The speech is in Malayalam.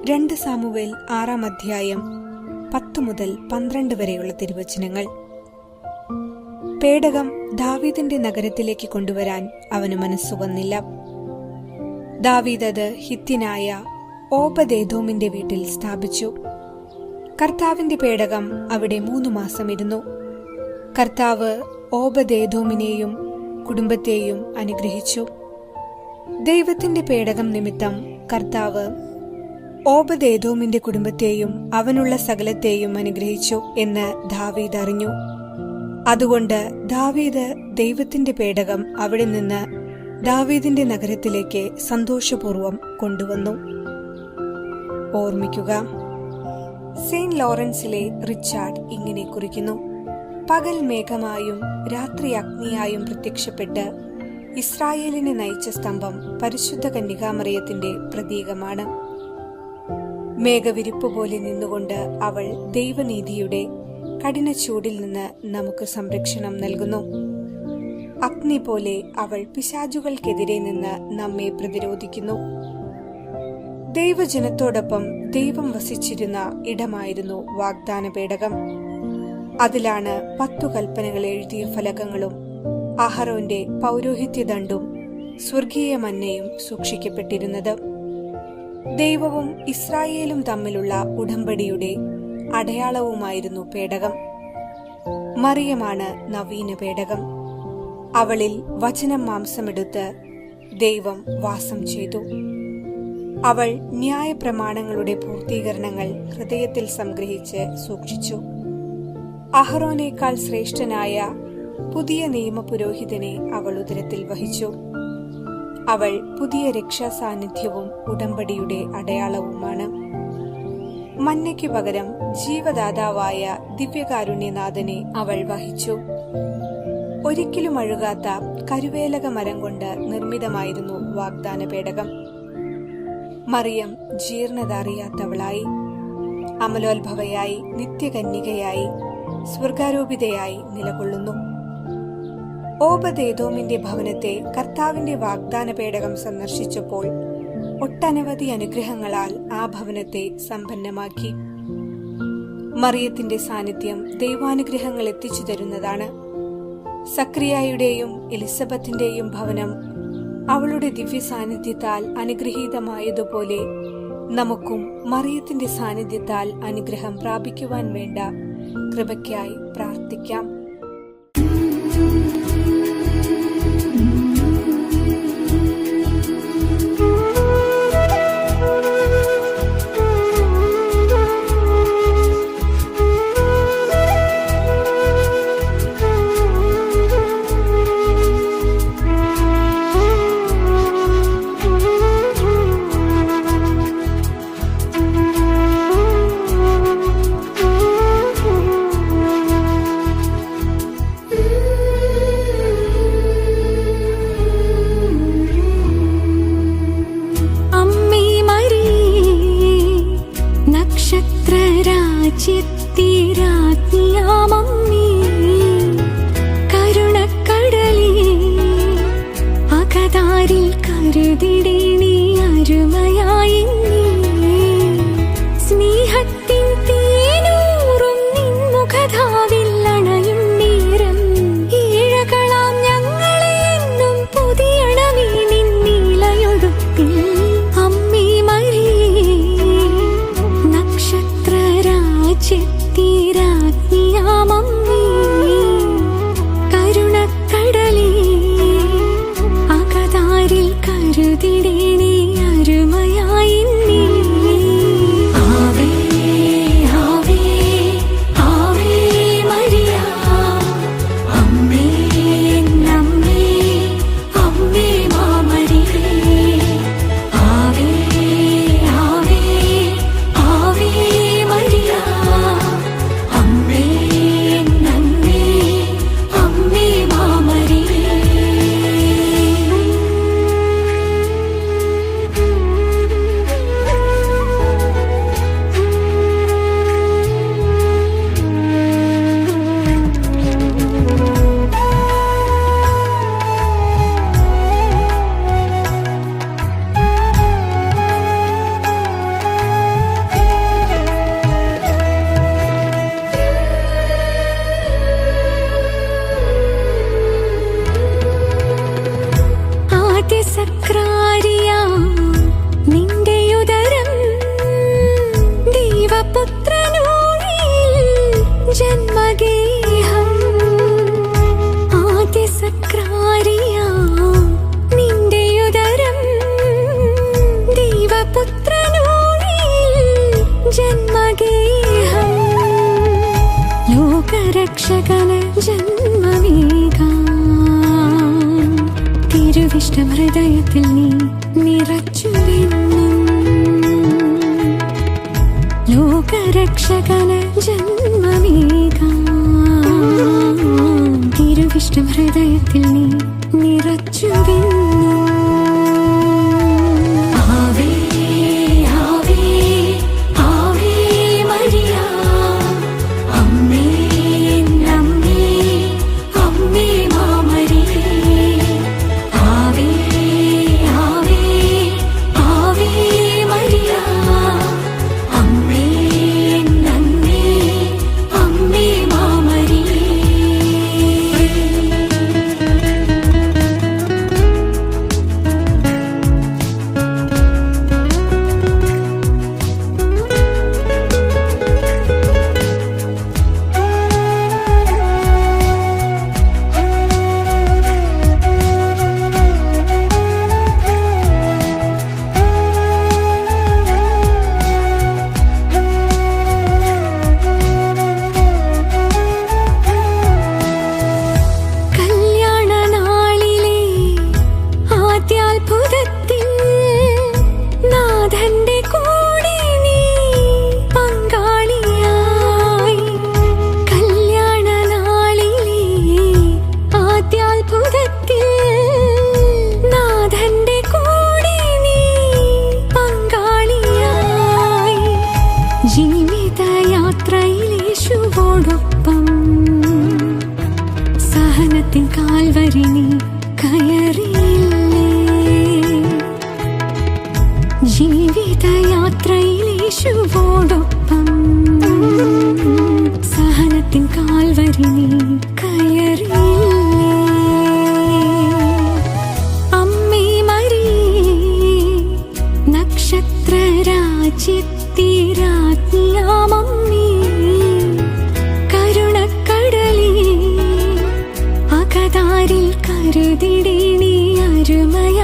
2 സാമുവേൽ 6 അധ്യായം 10 മുതൽ 12 വരെയുള്ള തിരുവചനങ്ങൾ. പേടകം ദാവീദിന്റെ നഗരത്തിലേക്ക് കൊണ്ടുവരാൻ അവന് മനസ്സു വന്നില്ല. ദാവീദ് അത് ഹിത്യനായ ഓബദേദോമിന്റെ വീട്ടിൽ സ്ഥാപിച്ചു. കർത്താവിന്റെ പേടകം അവിടെ 3 മാസം ഇരുന്നു. കർത്താവ് ഓബദേദോമിനെയും കുടുംബത്തെയും അനുഗ്രഹിച്ചു. ദൈവത്തിന്റെ പേടകം നിമിത്തം കർത്താവ് ഓബദേദോമിന്റെ കുടുംബത്തെയും അവനുള്ള സകലത്തെയും അനുഗ്രഹിച്ചു എന്ന് ദാവീദ് അറിഞ്ഞു. അതുകൊണ്ട് ദാവീദ് ദൈവത്തിന്റെ പേടകം അവിടെ നിന്ന് ദാവീദിന്റെ നഗരത്തിലേക്ക് സന്തോഷപൂർവ്വം കൊണ്ടുവന്നു. ഓർമ്മിക്കുക, സെയിന്റ് ലോറൻസിലെ റിച്ചാർഡ് ഇങ്ങനെ കുറിക്കുന്നു: പകൽ മേഘമായും രാത്രി അഗ്നിയായും പ്രത്യക്ഷപ്പെട്ട് ഇസ്രായേലിനെ നയിച്ച സ്തംഭം പരിശുദ്ധ കന്യകാമറിയത്തിന്റെ പ്രതീകമാണ്. മേഘവിരിപ്പ് പോലെ നിന്നുകൊണ്ട് അവൾ ദൈവനീതിയുടെ കഠിന ചൂടിൽ നിന്ന് നമുക്ക് സംരക്ഷണം നൽകുന്നു. അഗ്നി പോലെ അവൾ പിശാചുകൾക്കെതിരെ നിന്ന് നമ്മെ പ്രതിരോധിക്കുന്നു. ദൈവജനത്തോടൊപ്പം ദൈവം വസിച്ചിരുന്ന ഇടമായിരുന്നു വാഗ്ദാന പേടകം. അതിലാണ് 10 കൽപ്പനകൾ എഴുതിയ ഫലകങ്ങളും അഹരോന്റെ പൗരോഹിത്യദണ്ഡും സ്വർഗീയ മന്നയും സൂക്ഷിക്കപ്പെട്ടിരുന്നത്. ദൈവവും ഇസ്രായേലും തമ്മിലുള്ള ഉടമ്പടിയുടെ അടയാളവുമായിരുന്നു പേടകം. മറിയമാണ് നവീന പേടകം. അവളിൽ വചനം മാംസമെടുത്ത് ദൈവം വാസം ചെയ്തു. അവൾ ന്യായപ്രമാണങ്ങളുടെ പൂർത്തീകരണങ്ങൾ ഹൃദയത്തിൽ സംഗ്രഹിച്ച് സൂക്ഷിച്ചു. അഹരോനേക്കാൾ ശ്രേഷ്ഠനായ പുതിയ നിയമപുരോഹിതനെ അവൾ ഉദരത്തിൽ വഹിച്ചു. അവൾ പുതിയ രക്ഷാസാന്നിധ്യവും ഉടമ്പടിയുടെ അടയാളവുമാണ്. മന്നയ്ക്കു പകരം ജീവദാതാവായ ദിവ്യകാരുണ്യനാഥനെ അവൾ വഹിച്ചു. ഒരിക്കലും അഴുകാത്ത കരുവേലക മരം കൊണ്ട് നിർമ്മിതമായിരുന്നു വാഗ്ദാന പേടകം. മറിയം ജീർണത അറിയാത്തവളായി, അമലോത്ഭവയായി, നിത്യകന്യകയായി, സ്വർഗാരോപിതയായി നിലകൊള്ളുന്നു. ഓബദേദോമിന്റെ ഭവനത്തെ കർത്താവിന്റെ വാഗ്ദാന പേടകം സന്ദർശിച്ചപ്പോൾ ഒട്ടനവധി അനുഗ്രഹങ്ങളാൽ ആ ഭവനത്തെ സമ്പന്നമാക്കി. മറിയത്തിന്റെ സാന്നിധ്യം ദൈവാനുഗ്രഹങ്ങൾ എത്തിച്ചു തരുന്നതാണ്. സക്രിയായുടെയും എലിസബത്തിന്റെയും ഭവനം അവളുടെ ദിവ്യ സാന്നിധ്യത്താൽ അനുഗ്രഹീതമായതുപോലെ നമുക്കും മറിയത്തിന്റെ സാന്നിധ്യത്താൽ അനുഗ്രഹം പ്രാപിക്കുവാൻ വേണ്ട കൃപയ്ക്കായി പ്രാർത്ഥിക്കാം. ഗേഹം ലോകരക്ഷകന് ജന്മമേകാൻ തിരുവിഷ്ടം ഹൃദയത്തിൽ നീ നിറച്ചുവെന്നും ലോകരക്ഷകന് ജന്മമേകാൻ തിരുവിഷ്ടം ഹൃദയത്തിൽ നീ നിറച്ചുവെന്നും ജീവിതയാത്രയിലേശുവോടൊപ്പം സഹനത്തിൻ കാൽവരി നീ കയറിയില്ലേ ജീവിതയാത്രയിലേശുവോടൊപ്പം സഹനത്തിൻ കാൽവരി നീ കയറിയില്ലേ അമ്മേ മറിയേ നക്ഷത്രരാജ്യത്തിരാജ്ഞിയാമമ്മേ കരുണക്കടലേ അകതാരിൽ കരുതിടേണേ അരുമയ